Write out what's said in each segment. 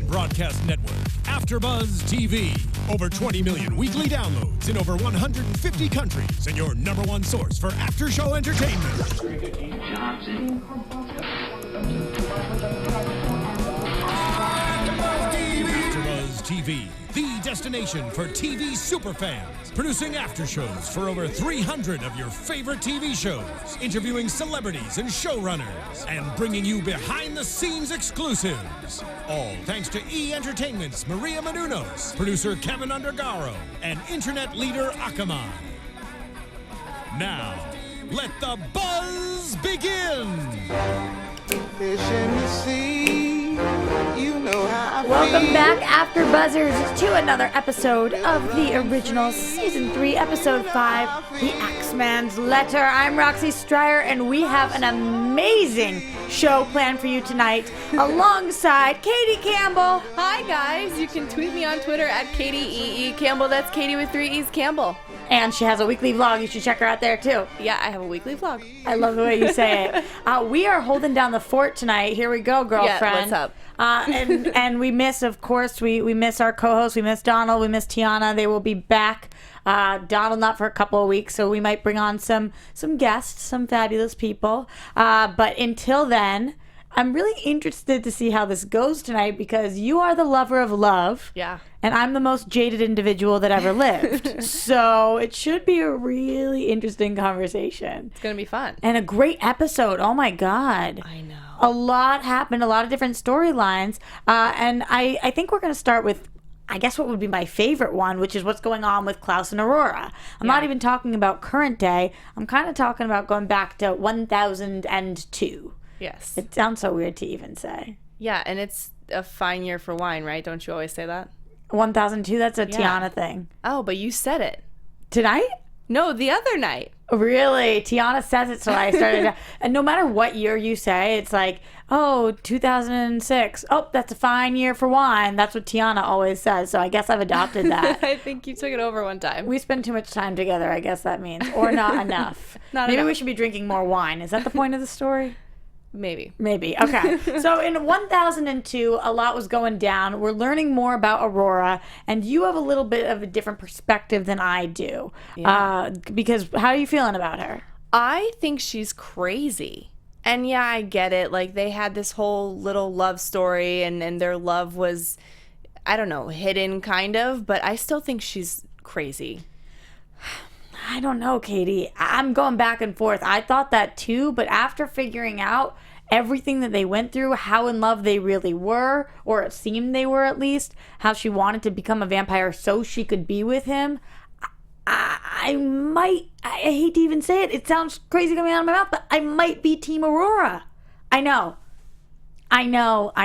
broadcast network, AFTERBUZZ TV. Over 20 million weekly downloads in over 150 countries, and your #1 source for after-show entertainment. AFTERBUZZ TV, the destination for TV superfans. Producing after-shows for over 300 of your favorite TV shows. Interviewing celebrities and showrunners. And bringing you behind-the-scenes exclusives. All thanks to E! Entertainment's Maria Menounos, producer Kevin Undergaro, and internet leader Axeman. Now, let the buzz begin! Fish in the sea, you know how I Welcome feel. back, AfterBuzzers, to another episode of the original Season 3, Episode 5, The Axeman's Letter. I'm Roxy Striar, and we have an amazing show planned for you tonight, alongside Katie Campbell. Hi guys, you can tweet me on Twitter at Katie Campbell. That's Katie with 3 E's Campbell. And she has a weekly vlog. You should check her out there, too. Yeah, I have a weekly vlog. I love the way you say it. We are holding down the fort tonight. Here we go, girlfriend. Yeah, what's up? And we miss, of course, we miss our co-hosts. We miss Donald. We miss Tiana. They will be back. Donald not for a couple of weeks, so we might bring on some guests, some fabulous people. But until then, I'm really interested to see how this goes tonight, because you are the lover of love. Yeah. And I'm the most jaded individual that ever lived. So it should be a really interesting conversation. It's going to be fun. And a great episode. Oh, my God. I know. A lot happened, a lot of different storylines. And I think we're going to start with, I guess, what would be my favorite one, which is what's going on with Klaus and Aurora. I'm not even talking about current day. I'm kind of talking about going back to 1002. Yes. It sounds so weird to even say. Yeah, and it's a fine year for wine, right? Don't you always say that? 1002, that's a Tiana thing. Oh, but you said it. Tonight? No, the other night. Really? Tiana says it, so I started. And no matter what year you say, it's like, oh, 2006. Oh, that's a fine year for wine. That's what Tiana always says, so I guess I've adopted that. I think you took it over one time. We spend too much time together, I guess that means. Or not enough. Maybe enough. we should be drinking more wine. Is that the point of the story? Maybe. Okay. So in 1002, a lot was going down. We're learning more about Aurora, and you have a little bit of a different perspective than I do. Yeah. Because how are you feeling about her? I think she's crazy. And yeah, I get it. Like, they had this whole little love story, and their love was, I don't know, hidden kind of, but I still think she's crazy. I don't know, Katie. I'm going back and forth. I thought that too, but after figuring out everything that they went through, how in love they really were, or it seemed they were at least, how she wanted to become a vampire so she could be with him, I hate to even say it. It sounds crazy coming out of my mouth, but I might be Team Aurora. I know. I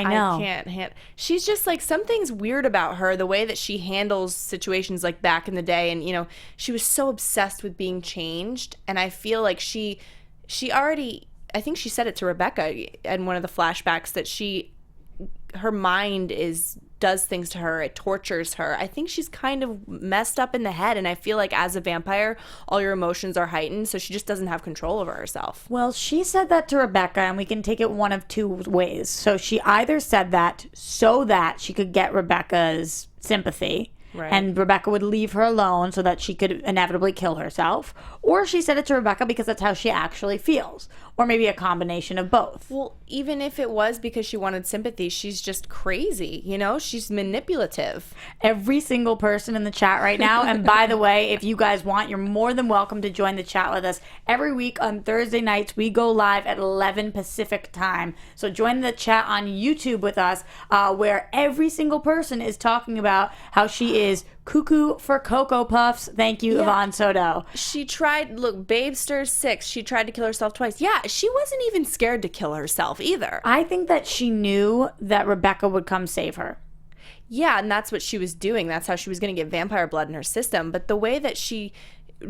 can't. She's just like, something's weird about her, the way that she handles situations like back in the day. And, you know, she was so obsessed with being changed. And I feel like she already, I think she said it to Rebekah in one of the flashbacks, that her mind does things to her. It tortures her. I think she's kind of messed up in the head, and I feel like as a vampire, all your emotions are heightened, so she just doesn't have control over herself. Well, she said that to Rebekah, and we can take it one of two ways. So she either said that so that she could get Rebekah's sympathy, right, and Rebekah would leave her alone so that she could inevitably kill herself, or she said it to Rebekah because that's how she actually feels, or maybe a combination of both. Well, even if it was because she wanted sympathy, she's just crazy, you know? She's manipulative. Every single person in the chat right now, and by the way, if you guys want, you're more than welcome to join the chat with us. Every week on Thursday nights, we go live at 11 Pacific time. So join the chat on YouTube with us, where every single person is talking about how she is cuckoo for Cocoa Puffs. Thank you, Yvonne Soto. She tried, look, Babe stirs 6. She tried to kill herself twice. Yeah, she wasn't even scared to kill herself either. I think that she knew that Rebekah would come save her. Yeah, and that's what she was doing. That's how she was going to get vampire blood in her system. But the way that she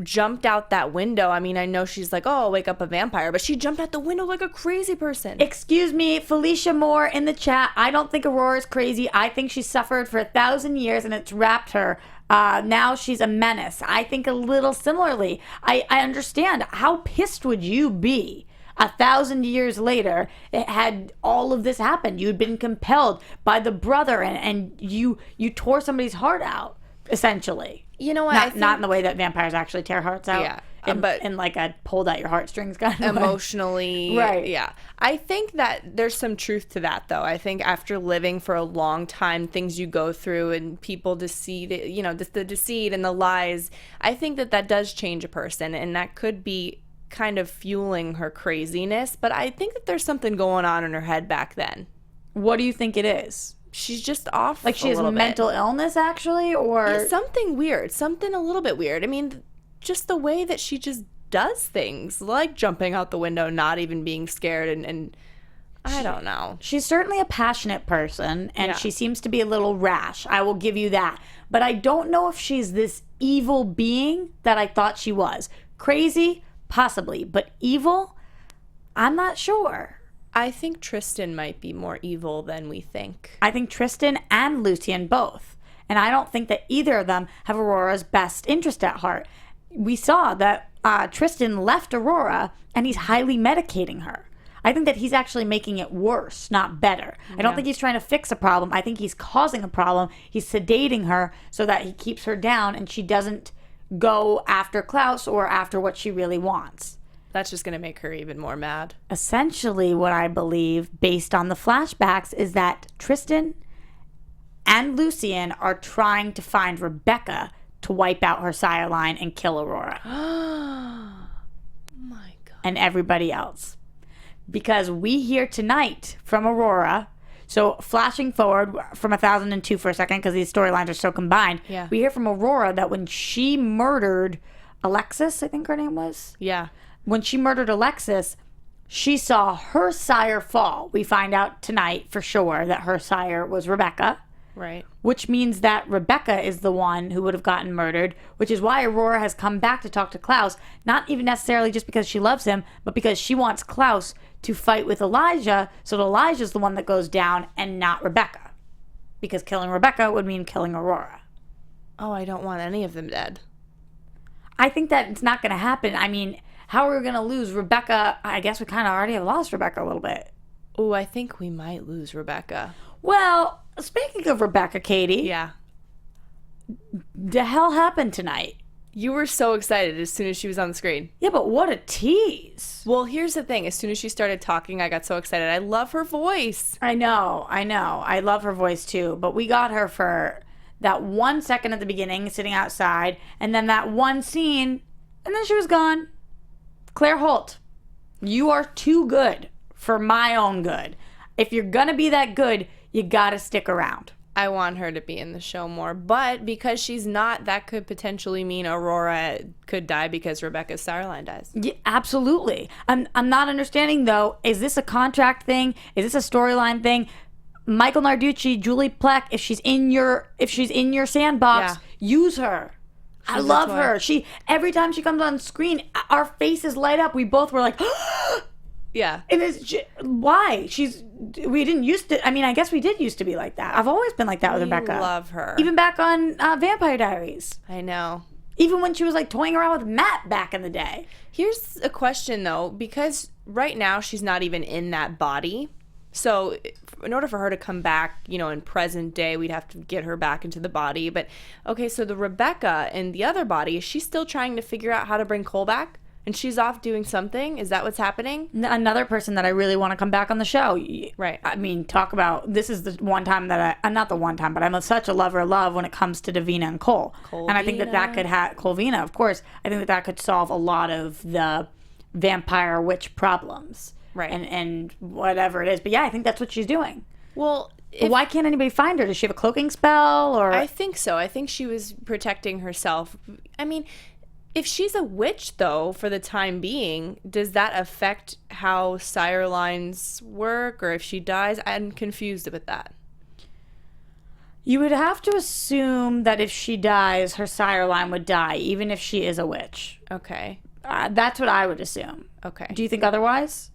jumped out that window, I mean, I know she's like, oh, I'll wake up a vampire, but she jumped out the window like a crazy person. Excuse me, Felicia Moore in the chat. I don't think Aurora's crazy. I think she suffered for 1,000 years and it's wrapped her. Now she's a menace. I think a little similarly. I understand. How pissed would you be 1,000 years later, it had all of this happened. You'd been compelled by the brother, and you tore somebody's heart out, essentially. You know what? Not in the way that vampires actually tear hearts out. Yeah. But in like a pulled out your heartstrings kind of emotionally. way. Right. Yeah. I think that there's some truth to that, though. I think after living for a long time, things you go through and people deceive, the deceit and the lies, I think that does change a person, and that could be kind of fueling her craziness. But I think that there's something going on in her head back then. What do you think it is? She's just off. Like she has mental illness, actually, or yeah, something weird, something a little bit weird. I mean, just the way that she just does things, like jumping out the window, not even being scared, and I don't know. She's certainly a passionate person, and she seems to be a little rash. I will give you that. But I don't know if she's this evil being that I thought she was. Crazy, possibly, but evil, I'm not sure. I think Tristan might be more evil than we think. I think Tristan and Lucien both. And I don't think that either of them have Aurora's best interest at heart. We saw that Tristan left Aurora, and he's highly medicating her. I think that he's actually making it worse, not better. I don't think he's trying to fix a problem. I think he's causing a problem. He's sedating her so that he keeps her down and she doesn't go after Klaus or after what she really wants. That's just going to make her even more mad. Essentially, what I believe, based on the flashbacks, is that Tristan and Lucien are trying to find Rebekah to wipe out her sire line and kill Aurora. Oh my God. And everybody else. Because we hear tonight from Aurora, so flashing forward from 1002 for a second, because these storylines are so combined, we hear from Aurora that when she murdered Alexis, I think her name was? Yeah. When she murdered Alexis, she saw her sire fall. We find out tonight for sure that her sire was Rebekah. Right. Which means that Rebekah is the one who would have gotten murdered, which is why Aurora has come back to talk to Klaus, not even necessarily just because she loves him, but because she wants Klaus to fight with Elijah, so that Elijah's the one that goes down and not Rebekah. Because killing Rebekah would mean killing Aurora. Oh, I don't want any of them dead. I think that it's not going to happen. I mean, how are we going to lose Rebekah? I guess we kind of already have lost Rebekah a little bit. Oh, I think we might lose Rebekah. Well, speaking of Rebekah, Katie. Yeah. The hell happened tonight? You were so excited as soon as she was on the screen. Yeah, but what a tease. Well, here's the thing. As soon as she started talking, I got so excited. I love her voice. I know. I love her voice too. But we got her for that 1 second at the beginning, sitting outside, and then that one scene, and then she was gone. Claire Holt, you are too good for my own good. If you're going to be that good, you got to stick around. I want her to be in the show more, but because she's not, that could potentially mean Aurora could die because Rebekah's sireline dies. Yeah, absolutely. I'm not understanding though. Is this a contract thing? Is this a storyline thing? Michael Narducci, Julie Plec, if she's in your sandbox, use her. I love her. She every time she comes on screen, our faces light up. We both were like, yeah. And it's why we didn't used to. I mean, I guess we did used to be like that. I've always been like that with Rebekah. I love her. Even back on Vampire Diaries. I know. Even when she was like toying around with Matt back in the day. Here's a question though, because right now she's not even in that body. So in order for her to come back, in present day, we'd have to get her back into the body. But okay, so the Rebekah in the other body, is she still trying to figure out how to bring Cole back? And she's off doing something? Is that what's happening? Another person that I really want to come back on the show. Right. I mean, talk about, this is the one time that not the one time, but I'm such a lover of love when it comes to Davina and Cole. And I think that could have, Colvina, of course, I think that could solve a lot of the vampire witch problems. Right. And whatever it is. But yeah, I think that's what she's doing. Well, why can't anybody find her? Does she have a cloaking spell? Or I think so. I think she was protecting herself. I mean, if she's a witch, though, for the time being, does that affect how sire lines work? Or if she dies? I'm confused about that. You would have to assume that if she dies, her sire line would die, even if she is a witch. Okay. That's what I would assume. Okay. Do you think otherwise?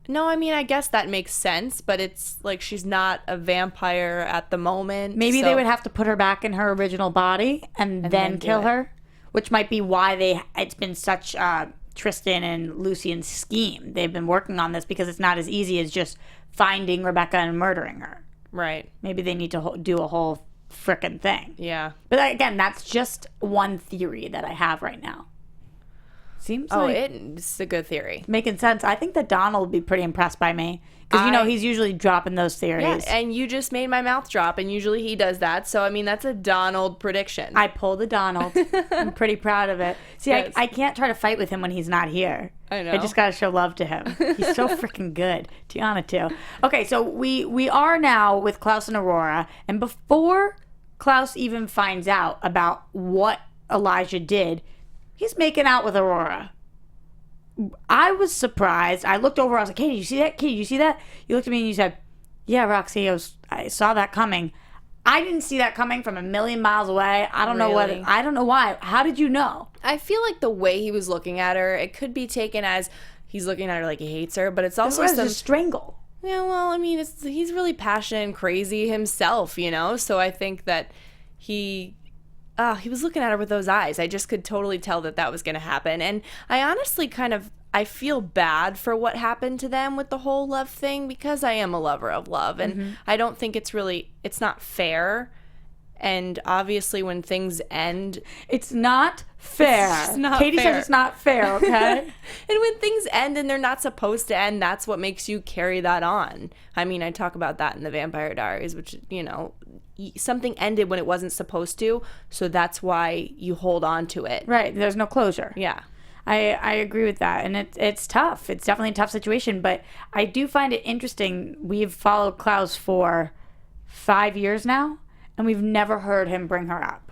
No, I mean, I guess that makes sense, but it's like she's not a vampire at the moment. Maybe they would have to put her back in her original body and then kill her, which might be why it's been such Tristan and Lucien's scheme. They've been working on this because it's not as easy as just finding Rebekah and murdering her. Right. Maybe they need to do a whole frickin' thing. Yeah. But again, that's just one theory that I have right now. Seems like it's a good theory. Making sense. I think that Donald would be pretty impressed by me. Because, he's usually dropping those theories. Yeah, and you just made my mouth drop, and usually he does that. So, I mean, that's a Donald prediction. I pulled a Donald. I'm pretty proud of it. See, Yes. I can't try to fight with him when he's not here. I know. I just got to show love to him. He's so freaking good. Tiana, too. Okay, so we are now with Klaus and Aurora. And before Klaus even finds out about what Elijah did, he's making out with Aurora. I was surprised. I looked over. I was like, "Katie, you see that? Katie, you see that?" You looked at me and you said, "Yeah, Roxy, I saw that coming." I didn't see that coming from a million miles away. I don't know what. I don't know why. How did you know? I feel like the way he was looking at her, it could be taken as he's looking at her like he hates her, but it's also It was a strangle. Yeah, well, I mean, he's really passionate and crazy himself, So I think that he was looking at her with those eyes. I just could totally tell that was going to happen. And I honestly I feel bad for what happened to them with the whole love thing because I am a lover of love. And I don't think it's not fair. And obviously when things end... It's not fair. It's not Katie fair. says it's not fair, okay? And when things end and they're not supposed to end, that's what makes you carry that on. I mean, I talk about that in the Vampire Diaries, which, something ended when it wasn't supposed to, so that's why you hold on to it. Right. There's no closure. Yeah. I agree with that. And it's tough. It's definitely a tough situation. But I do find it interesting. We've followed Klaus for 5 years now, and we've never heard him bring her up.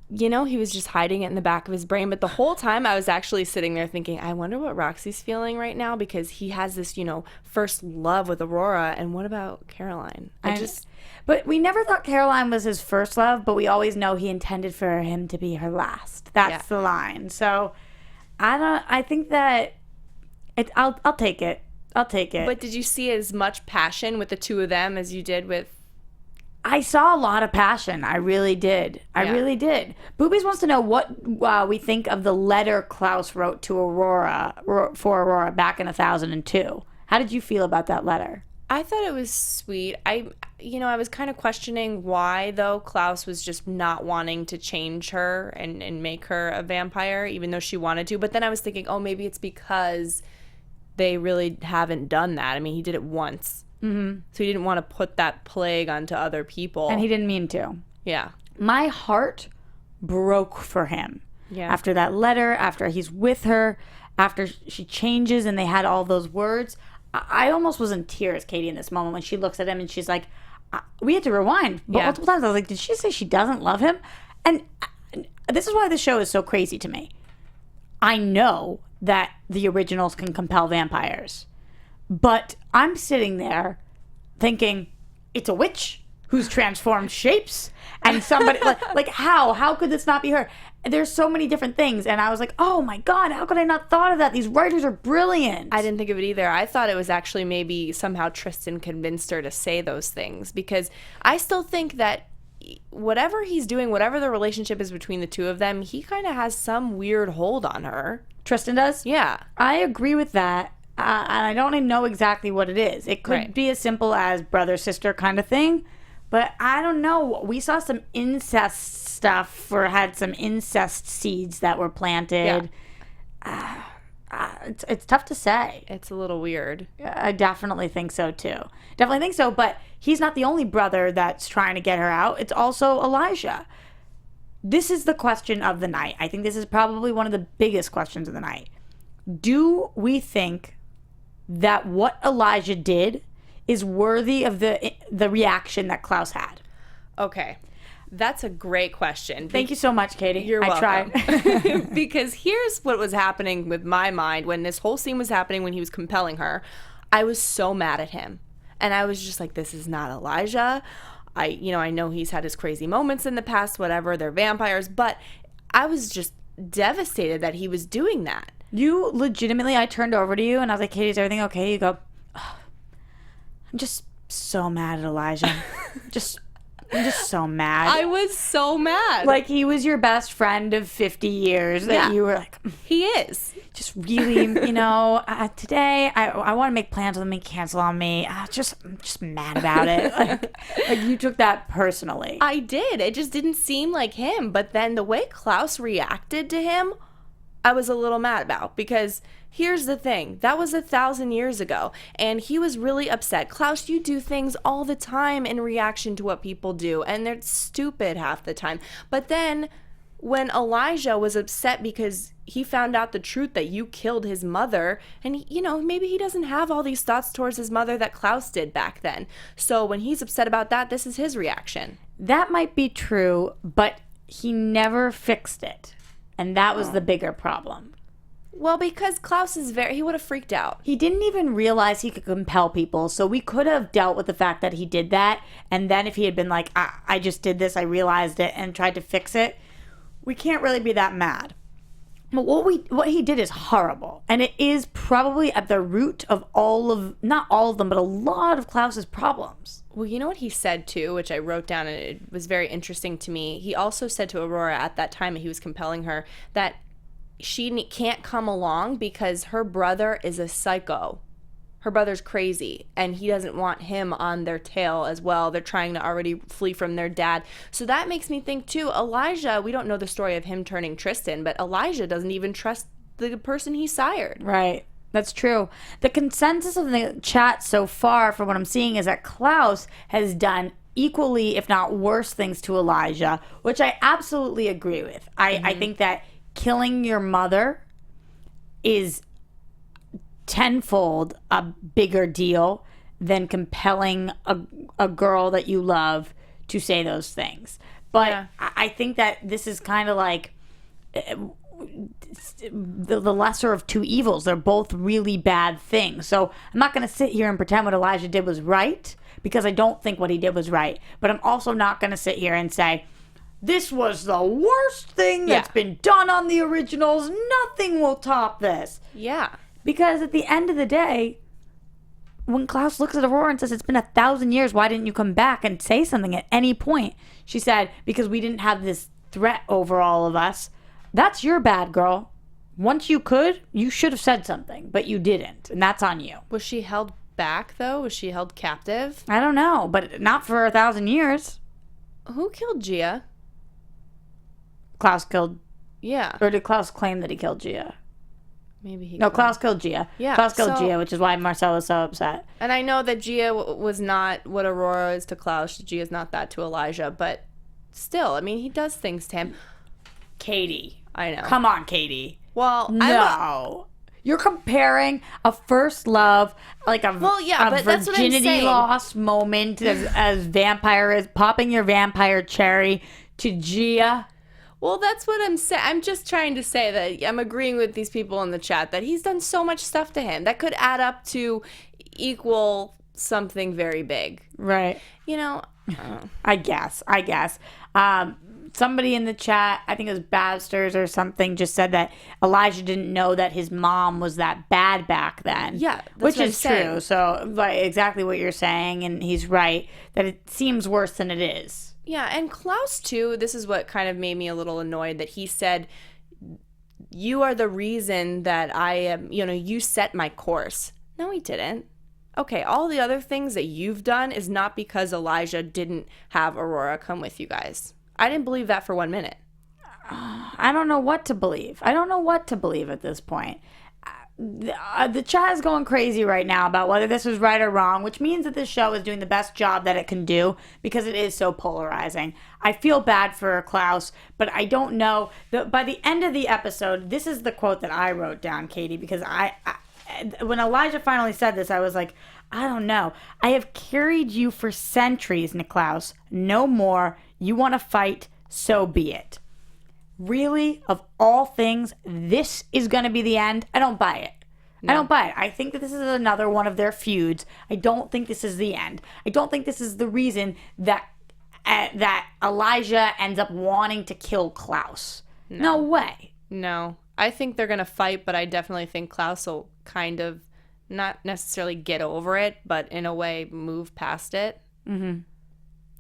He was just hiding it in the back of his brain. But the whole time I was actually sitting there thinking, I wonder what Roxy's feeling right now because he has this, first love with Aurora. And what about Caroline? But we never thought Caroline was his first love, but we always know he intended for him to be her last. That's the line. So I think that I'll take it. I'll take it. But did you see as much passion with the two of them as you did with... I saw a lot of passion. I really did. I really did. Boobies wants to know what we think of the letter Klaus wrote to Aurora back in 2002. How did you feel about that letter? I thought it was sweet. I was kind of questioning why, though, Klaus was just not wanting to change her and make her a vampire, even though she wanted to. But then I was thinking, maybe it's because they really haven't done that. I mean, he did it once. Mm-hmm. So he didn't want to put that plague onto other people. And he didn't mean to. Yeah. My heart broke for him. Yeah. After that letter, after he's with her, after she changes and they had all those words. I almost was in tears, Katie, in this moment when she looks at him and she's like, we had to rewind multiple times. I was like, did she say she doesn't love him? And this is why the show is so crazy to me. I know that the originals can compel vampires. But I'm sitting there thinking, it's a witch who's transformed shapes. And somebody, like how could this not be her? There's so many different things. And I was like, oh my God, how could I not thought of that? These writers are brilliant. I didn't think of it either. I thought it was actually maybe somehow Tristan convinced her to say those things. Because I still think that whatever he's doing, whatever the relationship is between the two of them, he kind of has some weird hold on her. Tristan does? Yeah. I agree with that. And I don't even know exactly what it is. It could be as simple as brother-sister kind of thing. But I don't know. We saw some incest stuff or had some incest seeds that were planted. Yeah. It's tough to say. It's a little weird. I definitely think so, too. Definitely think so. But he's not the only brother that's trying to get her out. It's also Elijah. This is the question of the night. I think this is probably one of the biggest questions of the night. Do we think that what Elijah did is worthy of the reaction that Klaus had? Okay. That's a great question. Thank you so much, Katie. You're welcome. I tried. Because here's what was happening with my mind when this whole scene was happening, when he was compelling her. I was so mad at him. And I was just like, this is not Elijah. I know he's had his crazy moments in the past, whatever. They're vampires. But I was just devastated that he was doing that. You legitimately, I turned over to you and I was like, Katie, is everything okay? You go, I'm just so mad at Elijah. Just I'm just so mad. I was so mad. Like, he was your best friend of 50 years that you were like, he is. just really, today I want to make plans with him and cancel on me. I'm just mad about it. Like you took that personally. I did. It just didn't seem like him. But then the way Klaus reacted to him, I was a little mad about, because here's the thing. That was 1,000 years ago, and he was really upset. Klaus, you do things all the time in reaction to what people do, and they're stupid half the time. But then when Elijah was upset because he found out the truth that you killed his mother, and maybe he doesn't have all these thoughts towards his mother that Klaus did back then. So when he's upset about that, this is his reaction. That might be true, but he never fixed it. And that was the bigger problem. Well, because Klaus he would have freaked out. He didn't even realize he could compel people, so we could have dealt with the fact that he did that, and then if he had been like, I just did this, I realized it, and tried to fix it, we can't really be that mad. But what he did is horrible, and it is probably at the root of not all of them, but a lot of Klaus's problems. Well, you know what he said, too, which I wrote down, and it was very interesting to me. He also said to Aurora at that time, he was compelling her, that she can't come along because her brother is a psycho. Her brother's crazy, and he doesn't want him on their tail as well. They're trying to already flee from their dad. So that makes me think, too, Elijah, we don't know the story of him turning Tristan, but Elijah doesn't even trust the person he sired. Right. That's true. The consensus of the chat so far, from what I'm seeing, is that Klaus has done equally, if not worse, things to Elijah, which I absolutely agree with. I think that killing your mother is tenfold a bigger deal than compelling a girl that you love to say those things. But I think that this is kind of like the lesser of two evils. They're both really bad things. So I'm not going to sit here and pretend what Elijah did was right, because I don't think what he did was right. But I'm also not going to sit here and say, this was the worst thing that's been done on the originals. Nothing will top this. Yeah. Because at the end of the day, when Klaus looks at Aurora and says, it's been 1,000 years, why didn't you come back and say something at any point? She said, because we didn't have this threat over all of us. That's your bad, girl. Once you should have said something, but you didn't, and that's on you. Was she held back, though? Was she held captive? I don't know, but not for 1,000 years. Who killed Gia? Klaus killed... Yeah. Or did Klaus claim that he killed Gia? Maybe he... No, Klaus killed Gia. Yeah. Klaus killed Gia, which is why Marcel was so upset. And I know that Gia was not what Aurora is to Klaus. Gia's not that to Elijah, but still, I mean, he does things to him. Katie. I know. Come on, Katie. Well, no. You're comparing a first love, like a but that's what I'm virginity saying. loss moment as vampire is popping your vampire cherry to Gia. Well, that's what I'm saying. I'm just trying to say that I'm agreeing with these people in the chat that he's done so much stuff to him that could add up to equal something very big. Right. I guess. Somebody in the chat, I think it was Babsters or something, just said that Elijah didn't know that his mom was that bad back then. Yeah, which is true. So, like, exactly what you're saying, and he's right, that it seems worse than it is. Yeah, and Klaus, too, this is what kind of made me a little annoyed, that he said, you are the reason that I am, you set my course. No, he didn't. Okay, all the other things that you've done is not because Elijah didn't have Aurora come with you guys. I didn't believe that for 1 minute. I don't know what to believe. I don't know what to believe at this point. The chat is going crazy right now about whether this was right or wrong, which means that this show is doing the best job that it can do because it is so polarizing. I feel bad for Klaus, but I don't know. By the end of the episode, this is the quote that I wrote down, Katie, because when Elijah finally said this, I was like, I don't know. I have carried you for centuries, Niklaus. No more. You want to fight, so be it. Really, of all things, this is going to be the end? I don't buy it. No. I don't buy it. I think that this is another one of their feuds. I don't think this is the end. I don't think this is the reason that Elijah ends up wanting to kill Klaus. No way. No. I think they're going to fight, but I definitely think Klaus will kind of not necessarily get over it, but in a way move past it. Mm-hmm.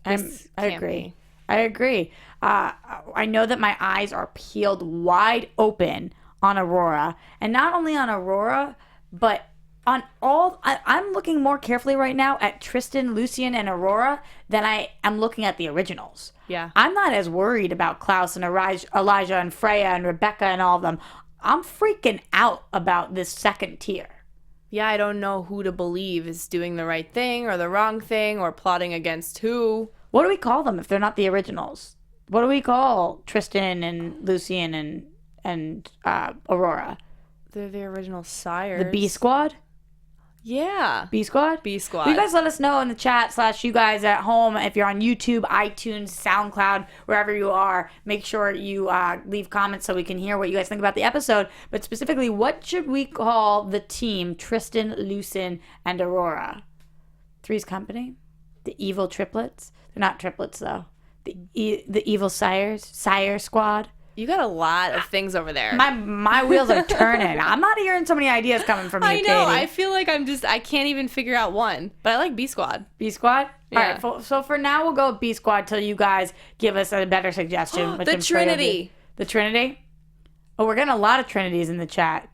I agree. I agree. I know that my eyes are peeled wide open on Aurora, and not only on Aurora, but on all. I'm looking more carefully right now at Tristan, Lucien, and Aurora than I am looking at the originals. Yeah. I'm not as worried about Klaus and Elijah and Freya and Rebekah and all of them. I'm freaking out about this second tier. Yeah, I don't know who to believe is doing the right thing or the wrong thing or plotting against who. What do we call them if they're not the originals? What do we call Tristan and Lucien and Aurora? They're the original sires. The B Squad? Yeah. B Squad? B Squad. Will you guys let us know in the chat / you guys at home if you're on YouTube, iTunes, SoundCloud, wherever you are. Make sure you leave comments so we can hear what you guys think about the episode. But specifically, what should we call the team Tristan, Lucien, and Aurora? Three's Company? The evil triplets? They're not triplets, though. The evil Sire Squad? You got a lot of things over there. My wheels are turning. I'm not hearing so many ideas coming from you, I know. Katie. I feel like I can't even figure out one. But I like B Squad. B Squad? Yeah. All right, so for now, we'll go with B Squad till you guys give us a better suggestion. The Trinity. The Trinity? Oh, we're getting a lot of Trinities in the chat.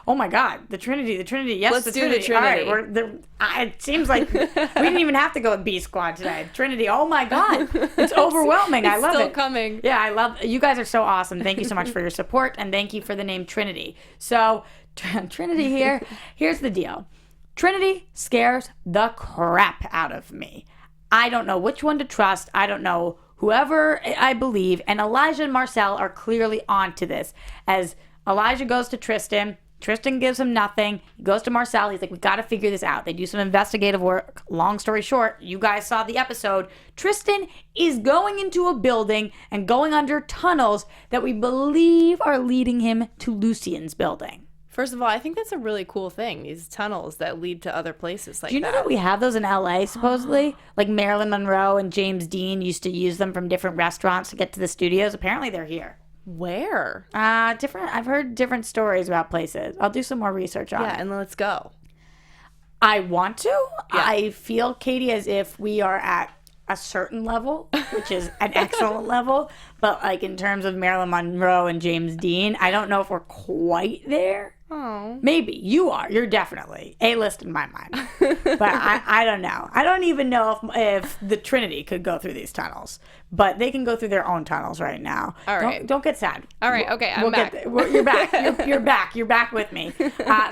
Oh my God, the Trinity. Yes, Let's the do Trinity. the Trinity. All right, it seems like we didn't even have to go with B Squad today. Trinity. Oh my God, it's overwhelming. I love it. It's still coming. Yeah, I love. You guys are so awesome. Thank you so much for your support, and thank you for the name Trinity. So, Trinity here. Here's the deal. Trinity scares the crap out of me. I don't know which one to trust. I don't know whoever I believe, and Elijah and Marcel are clearly onto this. As Elijah goes to Tristan gives him nothing. He goes to Marcel. He's like, we got to figure this out. They do some investigative work. Long story short, you guys saw the episode. Tristan is going into a building and going under tunnels that we believe are leading him to Lucien's building. First of all, I think that's a really cool thing, these tunnels that lead to other places like that. Do you know that we have those in LA, supposedly? Like Marilyn Monroe and James Dean used to use them from different restaurants to get to the studios. Apparently they're here. Where? I've heard different stories about places. I'll do some more research on it. Yeah, and let's go. I want to. Yeah. I feel, Katie, as if we are at a certain level, which is an excellent level. But like in terms of Marilyn Monroe and James Dean, I don't know if we're quite there. Oh. Maybe. You are. You're definitely A-list in my mind. But I don't know. I don't even know if the Trinity could go through these tunnels. But they can go through their own tunnels right now. All right. Don't get sad. All right. Okay. I'm back. You're back. You're back. You're back with me.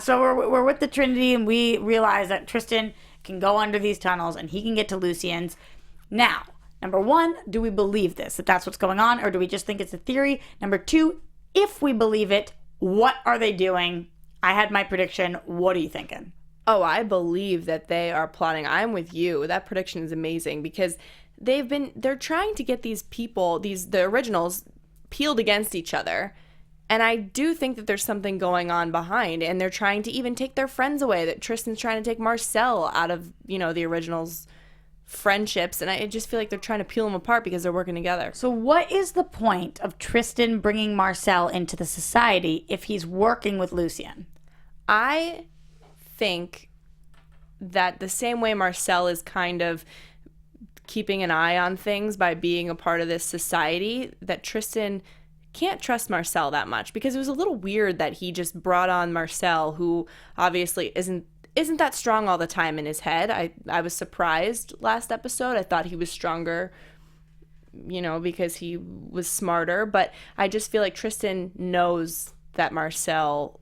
So we're with the Trinity, and we realize that Tristan can go under these tunnels, and he can get to Lucien's. Now, number one, do we believe this, that that's what's going on, or do we just think it's a theory? Number two, if we believe it, what are they doing? I had my prediction. What are you thinking? Oh, I believe that they are plotting. I'm with you. That prediction is amazing because they're trying to get these people, the originals, peeled against each other. And I do think that there's something going on behind, and they're trying to even take their friends away. That Tristan's trying to take Marcel out of, the originals' friendships, and I just feel like they're trying to peel them apart because they're working together. So what is the point of Tristan bringing Marcel into the society if he's working with Lucien? I think that the same way Marcel is kind of keeping an eye on things by being a part of this society, that Tristan can't trust Marcel that much, because it was a little weird that he just brought on Marcel, who obviously isn't that strong all the time in his head. I was surprised last episode. I thought he was stronger, because he was smarter. But I just feel like Tristan knows that Marcel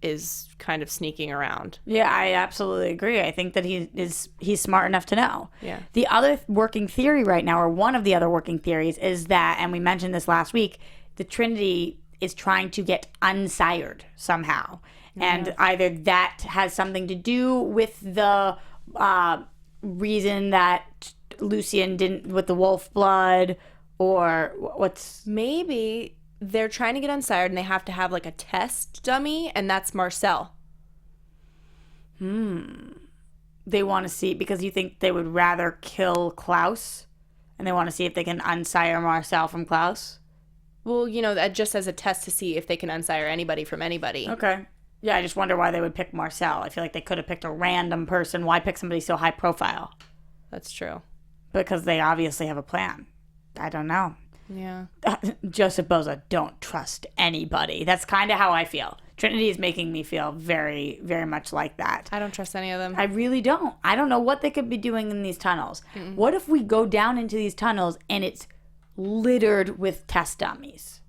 is kind of sneaking around. Yeah, I absolutely agree. I think that he's smart enough to know. Yeah. The other working theory right now, or one of the other working theories, is that, and we mentioned this last week, the Trinity is trying to get unsired somehow. And either that has something to do with the reason that Lucien didn't, with the wolf blood, or what's... Maybe they're trying to get unsired and they have to have like a test dummy, and that's Marcel. They want to see, because you think they would rather kill Klaus, and they want to see if they can unsire Marcel from Klaus? Well, just as a test to see if they can unsire anybody from anybody. Okay. Yeah, I just wonder why they would pick Marcel. I feel like they could have picked a random person. Why pick somebody so high profile? That's true. because they obviously have a plan. I don't know. Yeah. Joseph Boza, don't trust anybody. That's kind of how I feel. Trinity is making me feel very, very much like that. I don't trust any of them. I really don't. I don't know what they could be doing in these tunnels. Mm-mm. What if we go down into these tunnels and it's littered with test dummies?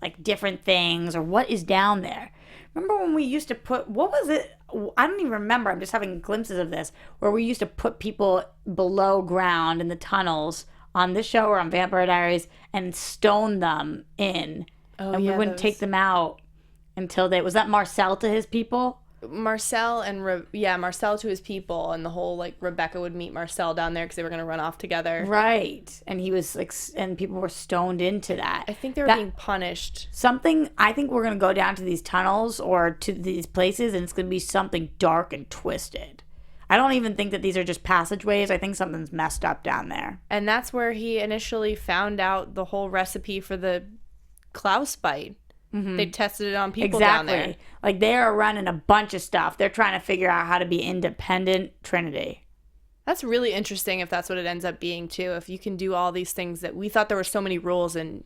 Like different things, or what is down there? Remember when we used to put, what was it? I don't even remember. I'm just having glimpses of this, where we used to put people below ground in the tunnels on this show or on Vampire Diaries and stone them in. Oh, and we wouldn't take them out until was that Marcel to his people? Marcel and Marcel to his people, and the whole like Rebekah would meet Marcel down there because they were going to run off together. Right. And he was like, and people were stoned into that. I think they were being punished. I think we're going to go down to these tunnels or to these places, and it's going to be something dark and twisted. I don't even think that these are just passageways. I think something's messed up down there. And that's where he initially found out the whole recipe for the Klaus bite. Mm-hmm. They tested it on people down there. Like, they are running a bunch of stuff. They're trying to figure out how to be independent Trinity. That's really interesting if that's what it ends up being, too. If you can do all these things that we thought there were so many rules and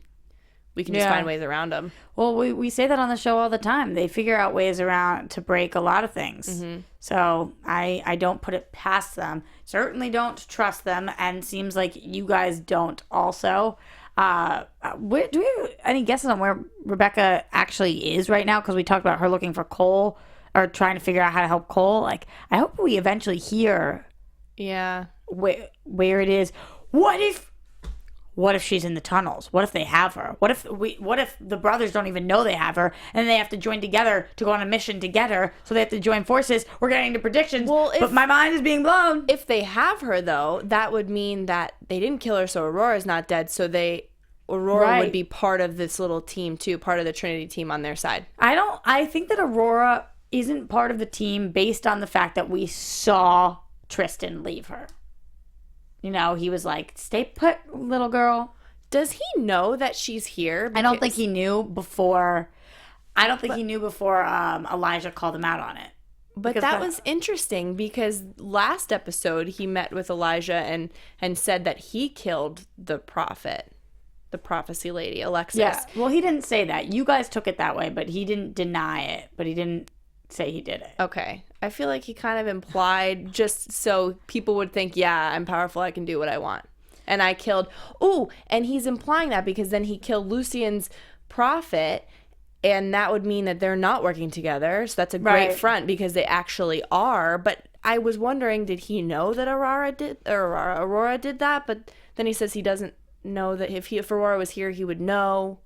we can just find ways around them. Well, we say that on the show all the time. They figure out ways around to break a lot of things. Mm-hmm. So I don't put it past them. Certainly don't trust them, and seems like you guys don't also. Do we have any guesses on where Rebekah actually is right now? Because we talked about her looking for Cole, or trying to figure out how to help Cole. Like, I hope we eventually hear where it is. What if she's in the tunnels? What if they have her? What if the brothers don't even know they have her, and they have to join together to go on a mission to get her, so they have to join forces? We're getting into predictions, but my mind is being blown. If they have her, though, that would mean that they didn't kill her, so Aurora's not dead, so Aurora would be part of this little team, too, part of the Trinity team on their side. I think that Aurora isn't part of the team based on the fact that we saw Tristan leave her. You know, he was like, stay put, little girl. Does he know that she's here? I don't think he knew before. Elijah called him out on it. But that was interesting, because last episode he met with Elijah and said that he killed the prophet, the prophecy lady, Alexis. Yeah, well, he didn't say that. You guys took it that way, but he didn't deny it. But he didn't say he did it. Okay. I feel like he kind of implied, just so people would think, yeah, I'm powerful, I can do what I want. And I killed, and he's implying that because then he killed Lucien's prophet, and that would mean that they're not working together. So that's a great front, because they actually are. But I was wondering, did he know that Aurora did that? But then he says he doesn't know that if Aurora was here, he would know.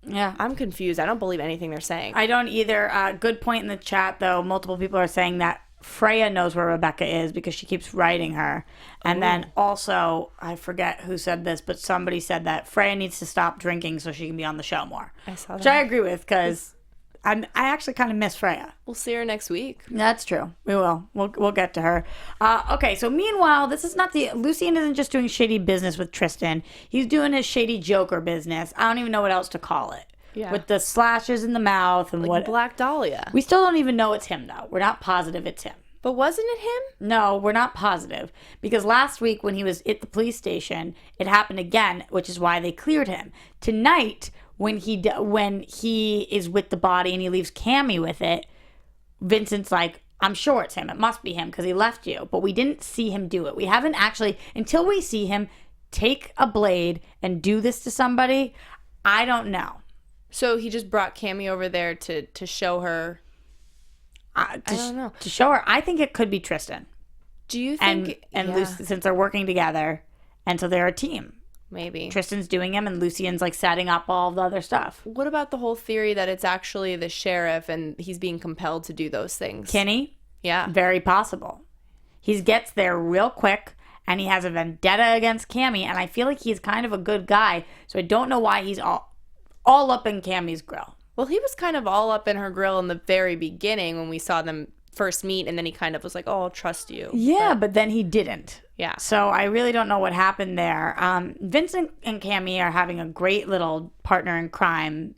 Yeah. I'm confused. I don't believe anything they're saying. I don't either. Good point in the chat, though. Multiple people are saying that Freya knows where Rebekah is because she keeps writing her. And then also, I forget who said this, but somebody said that Freya needs to stop drinking so she can be on the show more. I saw that. Which I agree with, because I actually kind of miss Freya. We'll see her next week. That's true. We will. We'll get to her. Okay, so meanwhile, Lucien isn't just doing shady business with Tristan. He's doing his shady Joker business. I don't even know what else to call it. Yeah. With the slashes in the mouth and like Black Dahlia. We still don't even know it's him, though. We're not positive it's him. But wasn't it him? No, we're not positive. Because last week when he was at the police station, it happened again, which is why they cleared him. Tonight, when he is with the body and he leaves Cami with it, Vincent's like, I'm sure it's him. It must be him because he left you. But we didn't see him do it. We haven't actually, until we see him take a blade and do this to somebody, I don't know. So he just brought Cami over there to show her. I don't know. To show her. I think it could be Tristan. Do you think? And Lucy, since they're working together, and so they're a team. Maybe. Tristan's doing him, and Lucien's like setting up all the other stuff. What about the whole theory that it's actually the sheriff and he's being compelled to do those things? Kinney? Yeah. Very possible. He gets there real quick, and he has a vendetta against Cami, and I feel like he's kind of a good guy, so I don't know why he's all up in Cami's grill. Well, he was kind of all up in her grill in the very beginning when we saw them first meet, and then he kind of was like, oh, I'll trust you. Yeah, but then he didn't. Yeah. So I really don't know what happened there. Vincent and Cami are having a great little partner in crime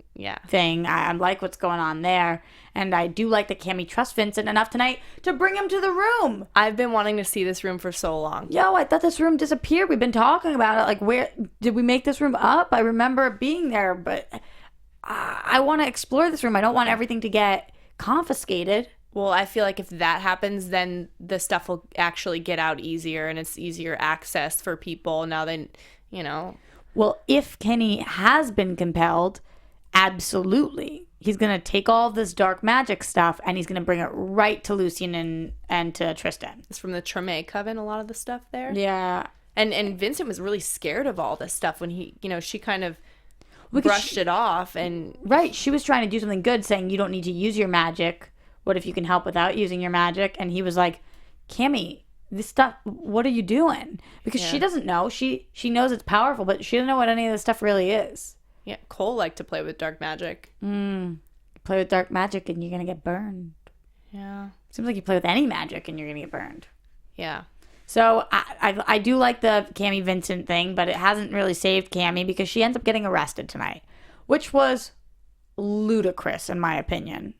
thing. I like what's going on there. And I do like that Cami trusts Vincent enough tonight to bring him to the room. I've been wanting to see this room for so long. Yo, I thought this room disappeared. We've been talking about it. Like, where did we make this room up? I remember it being there, but I want to explore this room. I don't want everything to get confiscated. Well, I feel like if that happens, then the stuff will actually get out easier and it's easier access for people. Now then, Well, if Kenny has been compelled, absolutely. He's going to take all of this dark magic stuff and he's going to bring it right to Lucien and to Tristan. It's from the Treme Coven, a lot of the stuff there. Yeah. And Vincent was really scared of all this stuff when she kind of brushed it off. And right. She was trying to do something good, saying you don't need to use your magic. What if you can help without using your magic? And he was like, Cami, this stuff, what are you doing? Because she doesn't know. She knows it's powerful, but she doesn't know what any of this stuff really is. Yeah, Cole liked to play with dark magic. Play with dark magic and you're going to get burned. Yeah. Seems like you play with any magic and you're going to get burned. Yeah. So I do like the Cami Vincent thing, but it hasn't really saved Cami because she ends up getting arrested tonight, which was ludicrous in my opinion.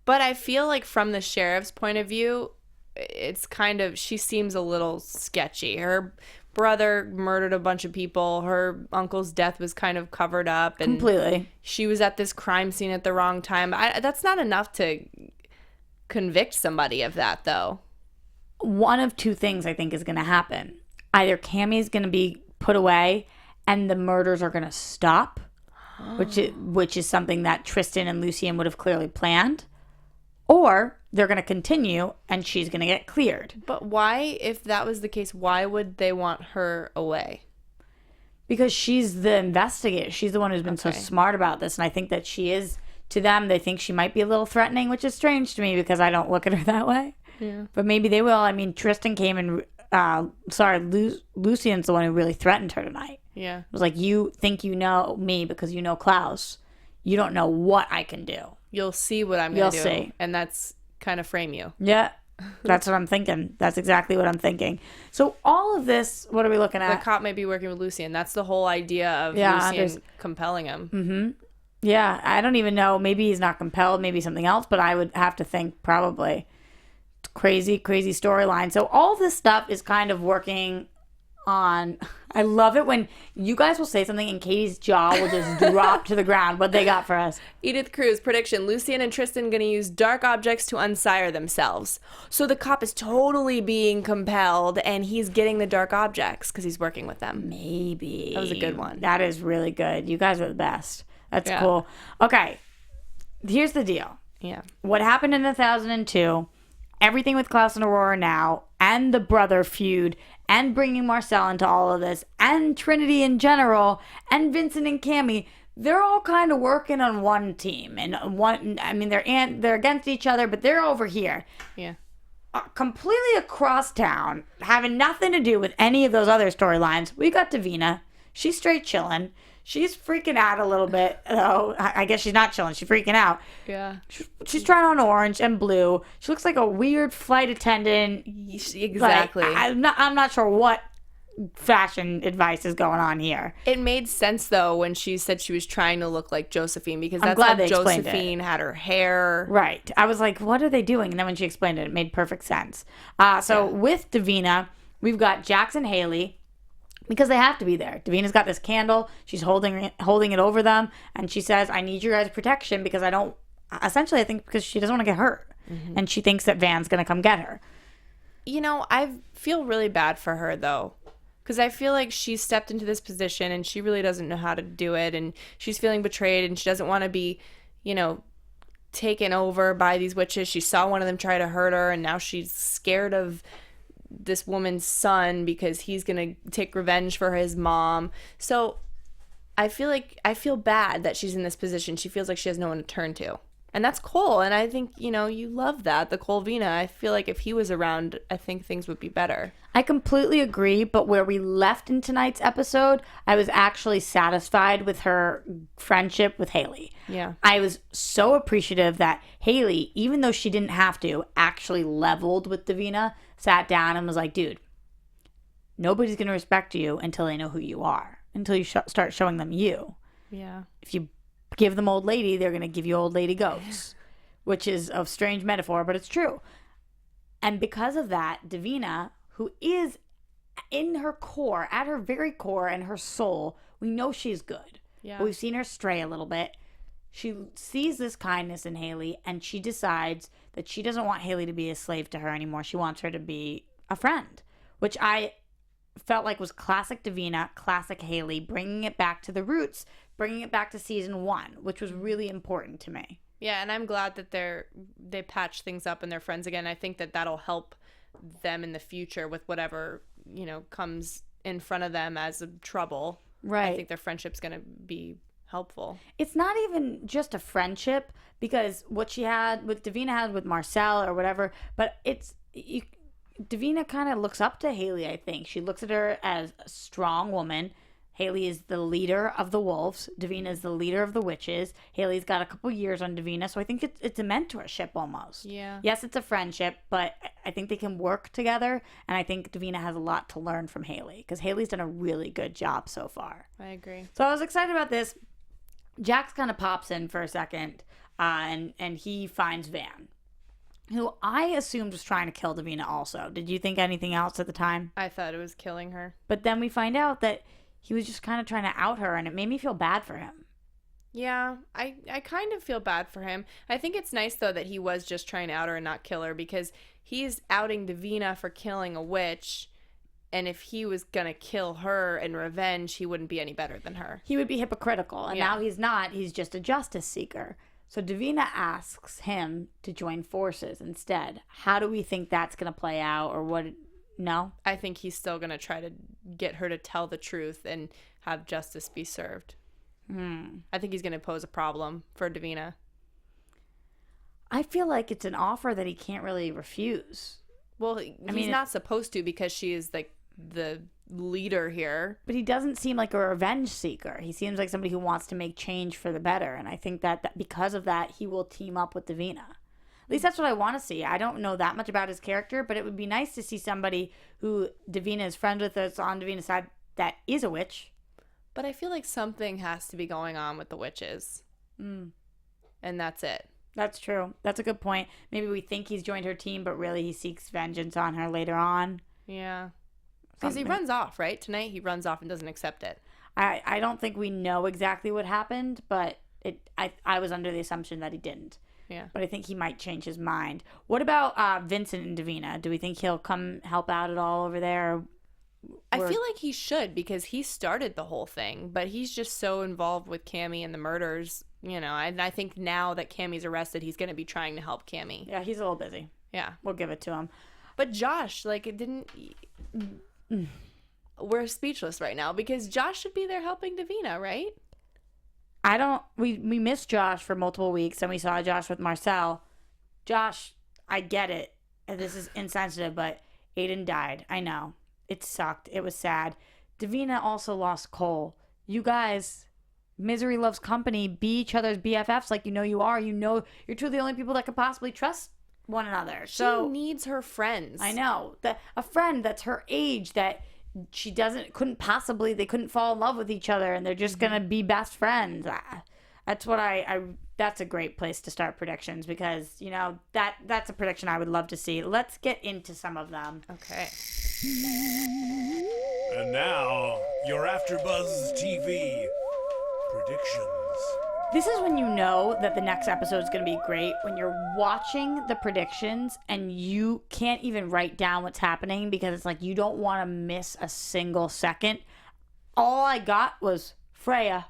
But I feel like from the sheriff's point of view, it's kind of, she seems a little sketchy. Her brother murdered a bunch of people. Her uncle's death was kind of covered up. And completely. She was at this crime scene at the wrong time. That's not enough to convict somebody of that, though. One of two things I think is going to happen. Either Cammy's going to be put away and the murders are going to stop, which is something that Tristan and Lucien would have clearly planned. Or they're going to continue and she's going to get cleared. But why, if that was the case, why would they want her away? Because she's the investigator. She's the one who's been so smart about this. And I think that she is, to them, they think she might be a little threatening, which is strange to me because I don't look at her that way. Yeah. But maybe they will. I mean, Tristan came and, Lucien's the one who really threatened her tonight. Yeah. It was like, you think you know me because you know Klaus. You don't know what I can do. You'll see what I'm going to do. You'll see. And that's kind of frame you. Yeah. That's what I'm thinking. That's exactly what I'm thinking. So all of this, what are we looking at? The cop may be working with Lucien. That's the whole idea of Lucien compelling him. Mm-hmm. Yeah. I don't even know. Maybe he's not compelled. Maybe something else. But I would have to think probably. Crazy, crazy storyline. So all this stuff is kind of working on. I love it when you guys will say something and Katie's jaw will just drop to the ground. What they got for us? Edith Cruz, prediction. Lucien and Tristan going to use dark objects to unsire themselves. So the cop is totally being compelled and he's getting the dark objects because he's working with them. Maybe. That was a good one. That is really good. You guys are the best. That's cool. Okay. Here's the deal. Yeah. What happened in 2002, everything with Klaus and Aurora now, and the brother feud, and bringing Marcel into all of this, and Trinity in general, and Vincent and Cami, they're all kind of working on one team. And they're against each other, but they're over here. Yeah. Completely across town, having nothing to do with any of those other storylines. We got Davina. She's straight chilling. She's freaking out a little bit, though. I guess she's not chilling. She's freaking out. Yeah. She's trying on orange and blue. She looks like a weird flight attendant. Exactly. Like, I'm not sure what fashion advice is going on here. It made sense, though, when she said she was trying to look like Josephine, because I'm that's glad how they explained Josephine had her hair. Right. I was like, what are they doing? And then when she explained it, it made perfect sense. With Davina, we've got Jax and Hayley. Because they have to be there. Davina's got this candle. She's holding it over them. And she says, I need your guys' protection because I think because she doesn't want to get hurt. Mm-hmm. And she thinks that Van's going to come get her. You know, I feel really bad for her, though. Because I feel like she stepped into this position and she really doesn't know how to do it. And she's feeling betrayed and she doesn't want to be, taken over by these witches. She saw one of them try to hurt her and now she's scared of this woman's son because he's gonna take revenge for his mom. So I feel bad that she's in this position. She feels like she has no one to turn to, and that's Cole. And I think you love that, the Cole Vina. I feel like if he was around, I think things would be better. I completely agree, but where we left in tonight's episode, I was actually satisfied with her friendship with Hayley. Yeah, I was so appreciative that Hayley, even though she didn't have to, actually leveled with Davina, sat down and was like, dude, nobody's going to respect you until they know who you are, until you start showing them you. Yeah. If you give them old lady, they're going to give you old lady goats, which is a strange metaphor, but it's true. And because of that, Davina, who is in her core, at her very core and her soul, we know she's good. Yeah. But we've seen her stray a little bit. She sees this kindness in Hayley, and she decides that she doesn't want Hayley to be a slave to her anymore. She wants her to be a friend, which I felt like was classic Davina, classic Hayley, bringing it back to the roots, bringing it back to season 1, which was really important to me. Yeah, and I'm glad that they patch things up and they're friends again. I think that that'll help them in the future with whatever, comes in front of them as a trouble. Right. I think their friendship's going to be helpful. It's not even just a friendship, because what Davina had with Marcel or whatever, but Davina kind of looks up to Hayley, I think. She looks at her as a strong woman. Hayley is the leader of the wolves. Davina is the leader of the witches. Hayley's got a couple years on Davina, so I think it's a mentorship almost. Yeah. Yes, it's a friendship, but I think they can work together, and I think Davina has a lot to learn from Hayley, because Hayley's done a really good job so far. I agree. So I was excited about this. Jax kind of pops in for a second, and he finds Van, who I assumed was trying to kill Davina also. Did you think anything else at the time? I thought it was killing her. But then we find out that he was just kind of trying to out her, and it made me feel bad for him. Yeah, I kind of feel bad for him. I think it's nice, though, that he was just trying to out her and not kill her, because he's outing Davina for killing a witch, and if he was going to kill her in revenge, he wouldn't be any better than her. He would be hypocritical, and now he's not. He's just a justice seeker. So Davina asks him to join forces instead. How do we think that's going to play out, or what? No? I think he's still going to try to get her to tell the truth and have justice be served. I think he's going to pose a problem for Davina. I feel like it's an offer that he can't really refuse. Well, he's not supposed to, because she is like the leader here. But he doesn't seem like a revenge seeker. He seems like somebody who wants to make change for the better. And I think that because of that, he will team up with Davina. At least that's what I want to see. I don't know that much about his character, but it would be nice to see somebody who Davina is friends with, that's on Davina's side, that is a witch. But I feel like something has to be going on with the witches. And that's it. That's true. That's a good point. Maybe we think he's joined her team, but really he seeks vengeance on her later on. Yeah. Because he runs off, right? Tonight he runs off and doesn't accept it. I don't think we know exactly what happened, but I was under the assumption that he didn't. Yeah. But I think he might change his mind. What about Vincent and Davina? Do we think he'll come help out at all over there? I feel like he should, because he started the whole thing, but he's just so involved with Cami and the murders, and I think now that Cami's arrested, he's going to be trying to help Cami. Yeah, he's a little busy. Yeah. We'll give it to him. But Josh, we're speechless right now, because Josh should be there helping Davina, right? We missed Josh for multiple weeks, and we saw Josh with Marcel. Josh, I get it. And this is insensitive, but Aiden died. I know. It sucked. It was sad. Davina also lost Cole. You guys, misery loves company. Be each other's BFFs like you are. You're two of the only people that could possibly trust one another. She needs her friends. I know. A friend that's her age, that they couldn't fall in love with each other, and they're just going to be best friends. That's what that's a great place to start predictions, because, that's a prediction I would love to see. Let's get into some of them. Okay. And now, your AFTERBUZZ TV predictions. This is when you know that the next episode is going to be great, when you're watching the predictions and you can't even write down what's happening, because it's like you don't want to miss a single second. All I got was Freya.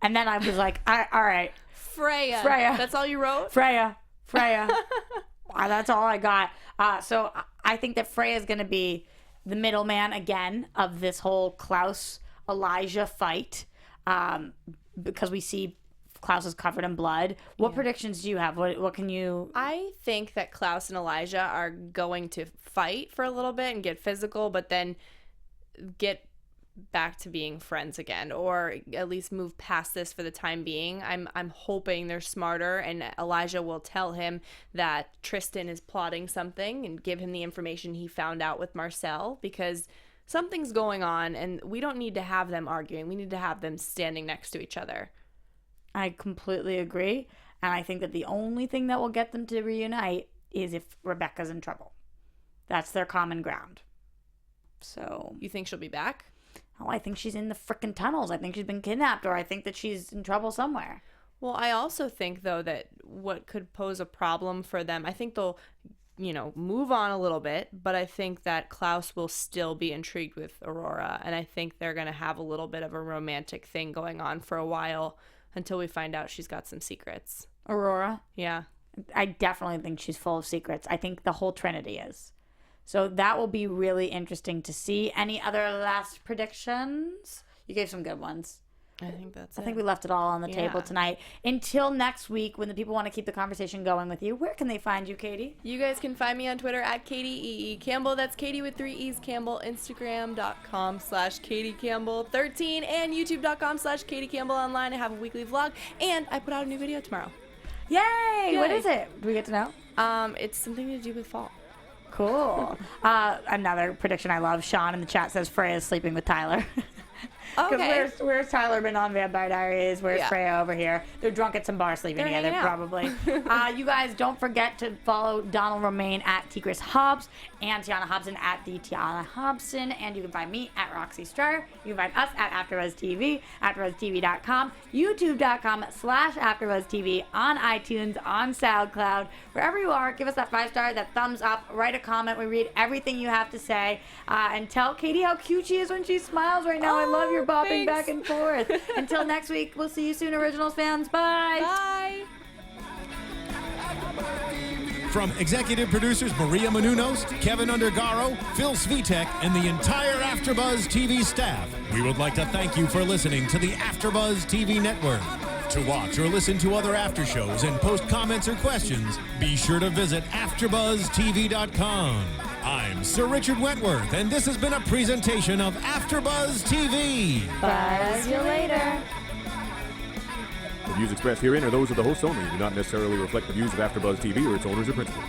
And then I was like, all right. Freya. That's all you wrote? Freya. That's all I got. So I think that Freya is going to be the middleman again of this whole Klaus-Elijah fight, because we see Klaus is covered in blood. What predictions do you have? What can you... I think that Klaus and Elijah are going to fight for a little bit and get physical, but then get back to being friends again, or at least move past this for the time being. I'm hoping they're smarter, and Elijah will tell him that Tristan is plotting something and give him the information he found out with Marcel, because something's going on, and we don't need to have them arguing. We need to have them standing next to each other. I completely agree. And I think that the only thing that will get them to reunite is if Rebekah's in trouble. That's their common ground. So. You think she'll be back? Oh, I think she's in the frickin' tunnels. I think she's been kidnapped, or I think that she's in trouble somewhere. Well, I also think, though, that what could pose a problem for them, I think they'll, move on a little bit, but I think that Klaus will still be intrigued with Aurora, and I think they're going to have a little bit of a romantic thing going on for a while until we find out she's got some secrets. Aurora? Yeah. I definitely think she's full of secrets. I think the whole Trinity is. So that will be really interesting to see. Any other last predictions? You gave some good ones. I think that's it. I think we left it all on the table tonight. Until next week, when the people want to keep the conversation going with you, where can they find you, Katie? You guys can find me on Twitter at Katie Campbell. That's Katie with 3 E's Campbell. Instagram.com/Katie Campbell 13 and YouTube.com/Katie Campbell online. I have a weekly vlog, and I put out a new video tomorrow. Yay! What is it? Do we get to know? It's something to do with fall. Cool. Another prediction I love. Sean in the chat says Freya's sleeping with Tyler. Okay. Where's Tyler been on Vampire Diaries? Where's Freya over here? They're drunk at some bar sleeping together, probably. You guys don't forget to follow Donald Romaine at Tigris Hobbs and Tiana Hobson at the Tiana Hobson. And you can find me at Roxy Striar. You can find us at AfterBuzz TV, AfterBuzzTV.com, YouTube.com/AfterBuzz TV, on iTunes, on SoundCloud. Wherever you are, give us that 5-star, that thumbs up, write a comment. We read everything you have to say. And tell Katie how cute she is when she smiles right now. I love your bopping back and forth. Until next week, we'll see you soon, Originals fans. Bye. Bye. From executive producers Maria Menounos, Kevin Undergaro, Phil Svitek, and the entire AfterBuzz TV staff, we would like to thank you for listening to the AfterBuzz TV network. To watch or listen to other after shows and post comments or questions, be sure to visit AfterBuzzTV.com. I'm Sir Richard Wentworth, and this has been a presentation of AfterBuzz TV. Buzz you later. The views expressed herein are those of the hosts only and do not necessarily reflect the views of AfterBuzz TV or its owners or principals.